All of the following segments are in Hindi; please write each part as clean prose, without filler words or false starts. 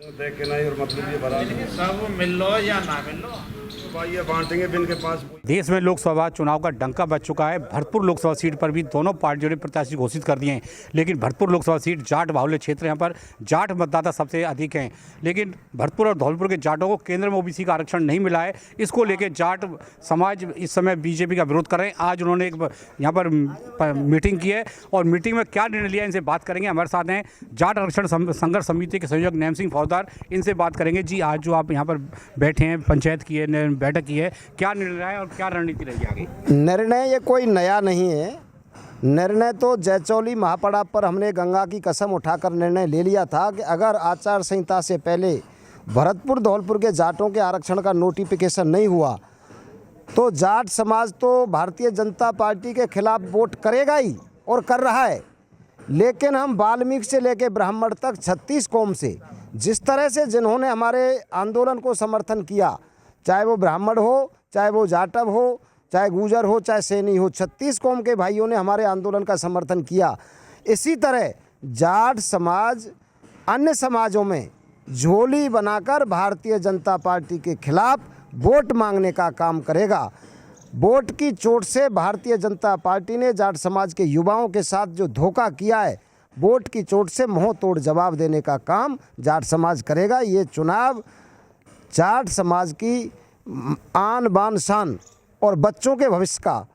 देख के नहीं और मतलब ये भरा सब मिल लो या ना मिल लो, भाई ये बांटेंगे भी इनके पास। देश में लोकसभा चुनाव का डंका बज चुका है। भरतपुर लोकसभा सीट पर भी दोनों पार्टियों ने प्रत्याशी घोषित कर दिए हैं, लेकिन भरतपुर लोकसभा सीट जाट बाहुल्य क्षेत्र, यहाँ पर जाट मतदाता सबसे अधिक हैं। लेकिन भरतपुर और धौलपुर के जाटों को केंद्र में ओबीसी का आरक्षण नहीं मिला है। इसको लेकर जाट समाज इस समय बीजेपी का विरोध कर रहे हैं। आज उन्होंने एक यहाँ पर मीटिंग की है और मीटिंग में क्या निर्णय लिया इनसे बात करेंगे। हमारे साथ हैं जाट आरक्षण संघर्ष समिति के संयोजक नैम सिंह फौजदार, इनसे बात करेंगे। जी, आज जो आप यहाँ पर बैठे हैं, पंचायत की है, बैठक की है, क्या निर्णय है और क्या रणनीति रहेगी आगे? निर्णय ये कोई नया नहीं है। निर्णय तो जयचौली महापड़ाव पर हमने गंगा की कसम उठाकर निर्णय ले लिया था कि अगर आचार संहिता से पहले भरतपुर धौलपुर के जाटों के आरक्षण का नोटिफिकेशन नहीं हुआ तो जाट समाज तो भारतीय जनता पार्टी के खिलाफ वोट करेगा ही और कर रहा है। लेकिन हम वाल्मीकि से लेकर ब्राह्मण तक 36 कौम से जिस तरह से जिन्होंने हमारे आंदोलन को समर्थन किया, चाहे वो ब्राह्मण हो, चाहे वो जाटव हो, चाहे गुजर हो, चाहे सैनी हो, 36 कौम के भाइयों ने हमारे आंदोलन का समर्थन किया। इसी तरह जाट समाज अन्य समाजों में झोली बनाकर भारतीय जनता पार्टी के खिलाफ वोट मांगने का काम करेगा। वोट की चोट से भारतीय जनता पार्टी ने जाट समाज के युवाओं के साथ जो धोखा किया है, वोट की चोट से मुंह तोड़ जवाब देने का काम जाट समाज करेगा। ये चुनाव जाट समाज की आन बान शान और बच्चों के भविष्य का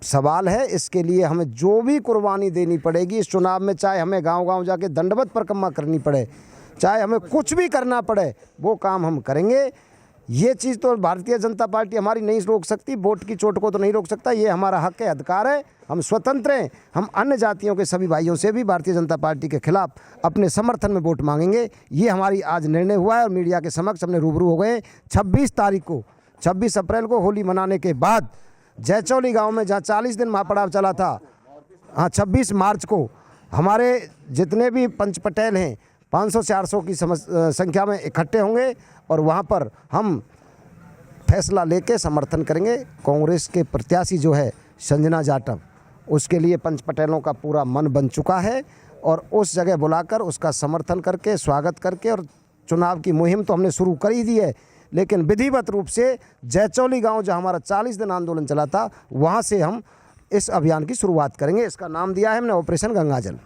सवाल है। इसके लिए हमें जो भी कुर्बानी देनी पड़ेगी इस चुनाव में, चाहे हमें गांव-गांव जाके दंडवत परिक्रमा करनी पड़े, चाहे हमें कुछ भी करना पड़े, वो काम हम करेंगे। ये चीज़ तो भारतीय जनता पार्टी हमारी नहीं रोक सकती, वोट की चोट को तो नहीं रोक सकता। ये हमारा हक है, अधिकार है, हम स्वतंत्र हैं। हम अन्य जातियों के सभी भाइयों से भी भारतीय जनता पार्टी के खिलाफ अपने समर्थन में वोट मांगेंगे। ये हमारी आज निर्णय हुआ है और मीडिया के समक्ष हमने रूबरू हो गए। 26 अप्रैल को होली मनाने के बाद जयचौली गाँव में जहाँ 40 दिन महापड़ाव चला था, हाँ 26 मार्च को हमारे जितने भी पंच पटेल हैं 500-400 की संख्या में इकट्ठे होंगे और वहाँ पर हम फैसला लेके समर्थन करेंगे। कांग्रेस के प्रत्याशी जो है संजना जाटव, उसके लिए पंच पटेलों का पूरा मन बन चुका है और उस जगह बुलाकर उसका समर्थन करके, स्वागत करके, और चुनाव की मुहिम तो हमने शुरू कर ही दी है, लेकिन विधिवत रूप से जयचौली गांव जहां हमारा 40 दिन आंदोलन चला था, वहां से हम इस अभियान की शुरुआत करेंगे। इसका नाम दिया है हमने ऑपरेशन गंगाजल।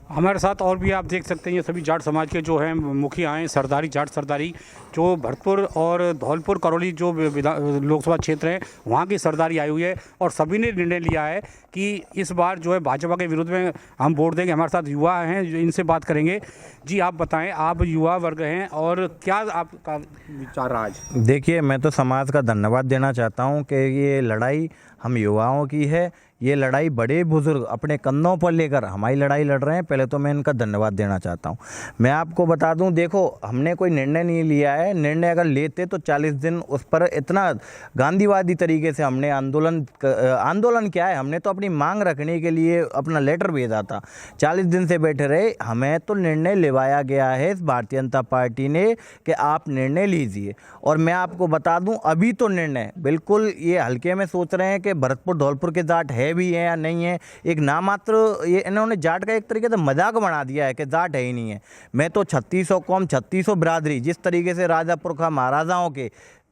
हमारे साथ और भी आप देख सकते हैं ये सभी जाट समाज के जो हैं मुखिया हैं, सरदारी, जाट सरदारी, जो भरतपुर और धौलपुर करौली जो लोकसभा क्षेत्र है वहाँ की सरदारी आई हुई है और सभी ने निर्णय लिया है कि इस बार जो है भाजपा के विरोध में हम वोट देंगे। हमारे साथ युवा हैं, इनसे बात करेंगे। जी, आप बताएं, आप युवा वर्ग हैं और क्या आपका विचार रहा आज? देखिए, मैं तो समाज का धन्यवाद देना चाहता हूँ कि ये लड़ाई हम युवाओं की है। ये लड़ाई बड़े बुजुर्ग अपने कंधों पर लेकर हमारी लड़ाई लड़ रहे हैं। पहले तो मैं इनका धन्यवाद देना चाहता हूँ। मैं आपको बता दूँ, देखो, हमने कोई निर्णय नहीं लिया है। निर्णय अगर लेते तो 40 दिन उस पर इतना गांधीवादी तरीके से हमने आंदोलन क्या है, हमने तो अपनी मांग रखने के लिए अपना लेटर भेजा था। 40 दिन से बैठे रहे। हमें तो निर्णय लेवाया गया है इस भारतीय जनता पार्टी ने कि आप निर्णय लीजिए। और मैं आपको बता दूँ, अभी तो निर्णय बिल्कुल ये हल्के में सोच रहे हैं कि भरतपुर धौलपुर के जाट है भी है या नहीं है। एक नामात्र ये इन्होंने जाट का एक तरीके से मजाक बना दिया है कि जाट है ही नहीं है। मैं तो 3600 कौम, 3600 बिरादरी, जिस तरीके से राजा पुरखा महाराजाओं के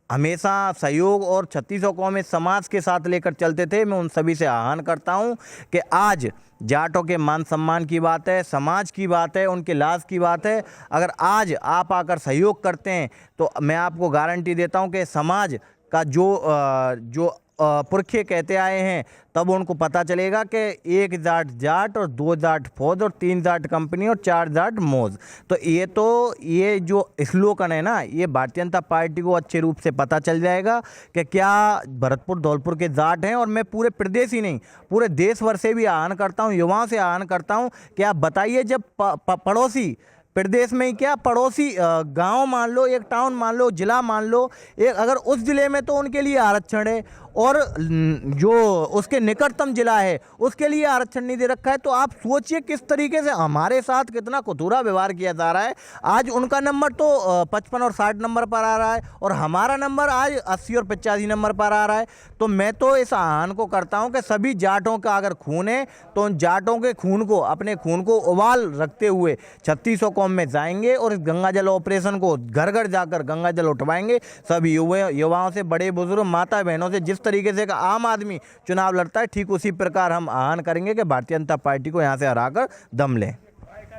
हमेशा सहयोग और 3600 कौम इस समाज के साथ लेकर चलते थे, मैं उन सभी से आह्वान करता हूं कि आज जाटों के मान सम्मान की बात है, समाज की बात है, उनके लाज की बात है। अगर आज आप आकर सहयोग करते हैं तो मैं आपको गारंटी देता हूं कि समाज का जो पुरखे कहते आए हैं, तब उनको पता चलेगा कि 1 जाट जाट और 2 जाट फौज और 3 जाट कंपनी और 4 जाट मौज। तो ये जो स्लोगन है ना, ये भारतीय जनता पार्टी को अच्छे रूप से पता चल जाएगा कि क्या भरतपुर धौलपुर के जाट हैं। और मैं पूरे प्रदेश ही नहीं, पूरे देश भर से भी आह्वान करता हूँ, युवाओं से आह्वान करता हूँ कि आप बताइए, जब पड़ोसी प्रदेश में ही क्या, पड़ोसी गांव मान लो, एक टाउन मान लो, जिला मान लो, एक अगर उस जिले में तो उनके लिए आरक्षण है और जो उसके निकटतम जिला है उसके लिए आरक्षण नहीं दे रखा है, तो आप सोचिए किस तरीके से हमारे साथ कितना कटुरा व्यवहार किया जा रहा है। आज उनका नंबर तो 55 और 60 नंबर पर आ रहा है और हमारा नंबर आज 80 और 85 नंबर पर आ रहा है। तो मैं तो इस आह्वान को करता हूं कि सभी जाटों का अगर खून है तो उन जाटों के खून को, अपने खून को उबाल रखते हुए 3600 कौम प्लेटफॉर्म में जाएंगे और इस गंगा जल ऑपरेशन को घर घर जाकर गंगा जल उठवाएंगे। सब युवाओं से, बड़े बुजुर्ग, माता बहनों से, जिस तरीके से एक आम आदमी चुनाव लड़ता है ठीक उसी प्रकार हम आह्वान करेंगे कि भारतीय जनता पार्टी को यहाँ से हराकर दम लें।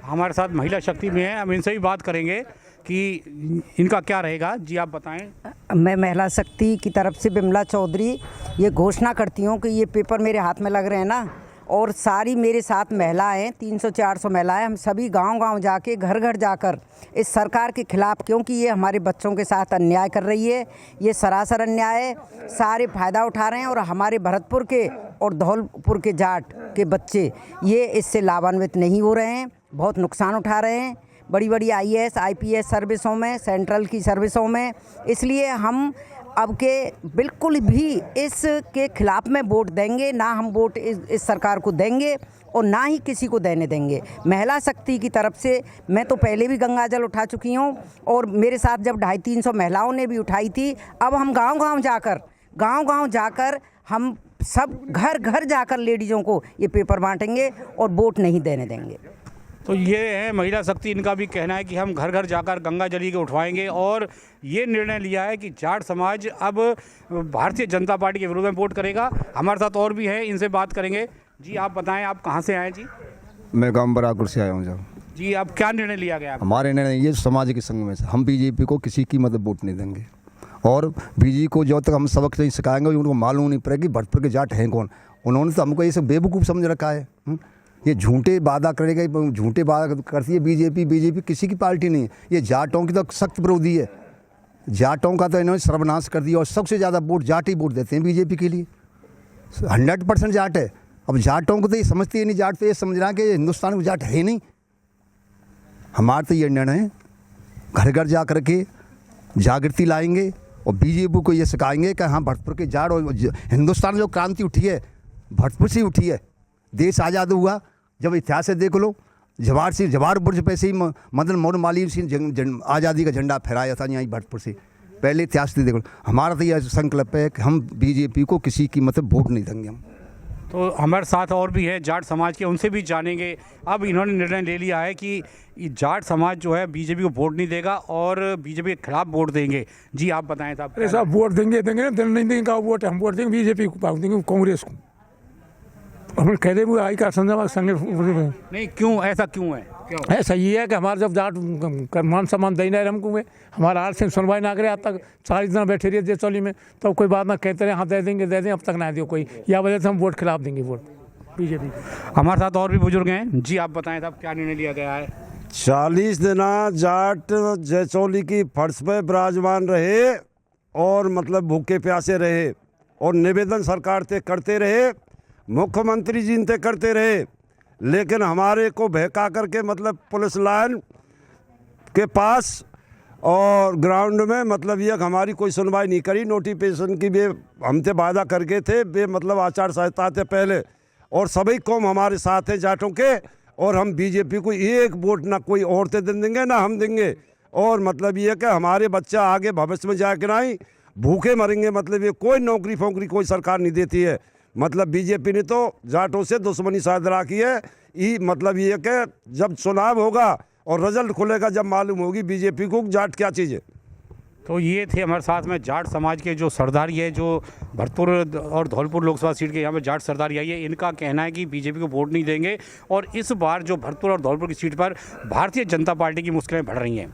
हमारे साथ महिला शक्ति में है, हम इनसे भी बात करेंगे कि इनका क्या रहेगा। जी आप बताएं। मैं महिला शक्ति की तरफ से बिमला चौधरी ये घोषणा करती हूँ कि ये पेपर मेरे हाथ में लग रहे हैं ना, और सारी मेरे साथ महिलाएं 300-400 महिलाएं, हम सभी गांव-गांव जाके, घर घर जाकर इस सरकार के खिलाफ, क्योंकि ये हमारे बच्चों के साथ अन्याय कर रही है, ये सरासर अन्याय है, सारे फ़ायदा उठा रहे हैं और हमारे भरतपुर के और धौलपुर के जाट के बच्चे ये इससे लाभान्वित नहीं हो रहे हैं, बहुत नुकसान उठा रहे हैं बड़ी बड़ी IAS IPS सर्विसों में, सेंट्रल की सर्विसों में। इसलिए हम अब के बिल्कुल भी इसके खिलाफ में वोट देंगे ना, हम वोट इस सरकार को देंगे और ना ही किसी को देने देंगे। महिला शक्ति की तरफ से मैं तो पहले भी गंगा जल उठा चुकी हूँ और मेरे साथ जब 250-300 महिलाओं ने भी उठाई थी। अब हम गांव-गांव जाकर हम सब घर घर जाकर लेडीज़ों को ये पेपर बांटेंगे और वोट नहीं देने देंगे। तो ये है महिला शक्ति, इनका भी कहना है कि हम घर घर जाकर गंगा जली के उठवाएंगे और ये निर्णय लिया है कि जाट समाज अब भारतीय जनता पार्टी के विरोध में वोट करेगा। हमारे साथ और भी है, इनसे बात करेंगे। जी आप बताएं, आप कहाँ से आए? जी मैं गांव बराकुर से आया हूँ। जब जी अब क्या निर्णय लिया गया? हमारे निर्णय ये समाज के संग में से हम बीजेपी को किसी की मतलब वोट नहीं देंगे और बीजेपी को जो तक हम सबक नहीं सिखाएंगे उनको मालूम नहीं पड़ेगी भरतपुर के जाट हैं कौन। उन्होंने तो हमको ये सब बेवकूफ़ समझ रखा है। ये झूठे वादा करेगा, झूठे वादा करती है बीजेपी किसी की पार्टी नहीं है। ये जाटों की तो सख्त विरोधी है। जाटों का तो इन्होंने सर्वनाश कर दिया और सबसे ज़्यादा वोट जाट ही वोट देते हैं बीजेपी के लिए। 100% जाट है। अब जाटों को तो ये समझती है नहीं, जाट तो ये समझ रहा है कि हिंदुस्तान में जाट है नहीं। हमारा तो ये निर्णय है, घर घर जा कर के जागृति लाएंगे और बीजेपी को ये सिखाएंगे कि हाँ भरतपुर के जाट और हिंदुस्तान में जो क्रांति उठी है भरतपुर से उठी है। देश आज़ाद हुआ जब इतिहास से देख लो, जवाहर बुर्ज पे से ही मदन मोहन मालवीय से आज़ादी का झंडा फहराया था यहाँ भरतपुर से। पहले इतिहास से देख लो। हमारा तो यह संकल्प है कि हम बीजेपी को किसी की मतलब वोट नहीं देंगे हम। तो हमारे साथ और भी है जाट समाज के, उनसे भी जानेंगे। अब इन्होंने निर्णय ले लिया है कि जाट समाज जो है बीजेपी को वोट नहीं देगा और बीजेपी के खिलाफ वोट देंगे। जी आप बताएं साहब। अरे साहब वोट देंगे नहीं देंगे का वोट, हम वोट देंगे बीजेपी को, देंगे कांग्रेस को। हम कह दे आई का संग नहीं, क्यों ऐसा क्यों है? क्यों ऐसा ये है कि हमारे जब जाट मान सम्मान देना है हमको, हमारा आर से सुनवाई ना करे। आज तक 40 दिन बैठे रहिए जेचौली में, तो कोई बात ना कहते रहे हाँ दे देंगे, अब तक ना दियो कोई। या वजह से हम वोट खिलाफ देंगे, वोट बीजेपी। हमारे साथ और भी बुजुर्ग हैं। जी आप बताएं साहब, क्या निर्णय लिया गया है? 40 दिन जाट जयचौली की फर्श पे विराजमान रहे और मतलब भूखे प्यासे रहे और निवेदन सरकार से करते रहे, मुख्यमंत्री जी इनते करते रहे, लेकिन हमारे को बहका करके मतलब पुलिस लाइन के पास और ग्राउंड में मतलब ये हमारी कोई सुनवाई नहीं करी। नोटिफिकेशन की भी हमसे वादा करके थे वे मतलब आचार संहिता थे पहले, और सभी कौम हमारे साथ हैं जाटों के, और हम बीजेपी को एक वोट ना कोई औरतें देंगे ना हम देंगे। और मतलब ये कि हमारे बच्चा आगे भविष्य में जाके नहीं भूखे मरेंगे। मतलब ये कोई नौकरी फोकरी कोई सरकार नहीं देती है। मतलब बीजेपी ने तो जाटों से दुश्मनी साध रखी है। ये मतलब ये कि जब चुनाव होगा और रिजल्ट खुलेगा जब मालूम होगी बीजेपी को जाट क्या चीज़ है। तो ये थे हमारे साथ में जाट समाज के जो सरदारी है, जो भरतपुर और धौलपुर लोकसभा सीट के यहाँ पे जाट सरदारी आई है। इनका कहना है कि बीजेपी को वोट नहीं देंगे और इस बार जो भरतपुर और धौलपुर की सीट पर भारतीय जनता पार्टी की मुश्किलें बढ़ रही हैं।